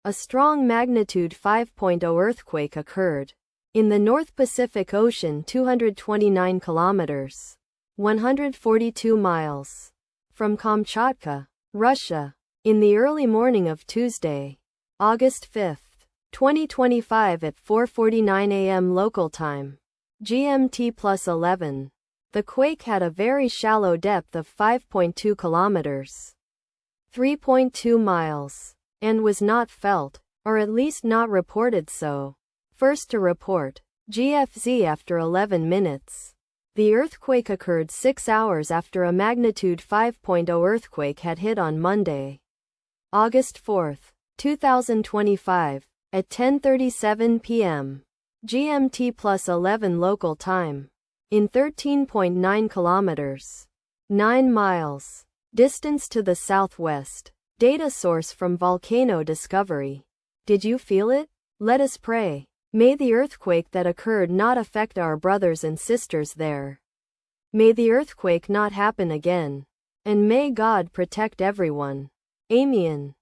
A strong magnitude 5.0 earthquake occurred in the North Pacific Ocean 229 kilometers, 142 miles from Kamchatka, Russia, in the early morning of Tuesday, August 5, 2025 at 4:49 a.m. local time, GMT +11. The quake had a very shallow depth of 5.2 kilometers, 3.2 miles, and was not felt, or at least not reported so. First to report, GFZ after 11 minutes. The earthquake occurred 6 hours after a magnitude 5.0 earthquake had hit on Monday, August 4, 2025, at 10:37 p.m. GMT +11 local time, in 13.9 kilometers, 9 miles, distance to the southwest. Data source from Volcano Discovery. Did you feel it? Let us pray. May the earthquake that occurred not affect our brothers and sisters there. May the earthquake not happen again. And may God protect everyone. Amen.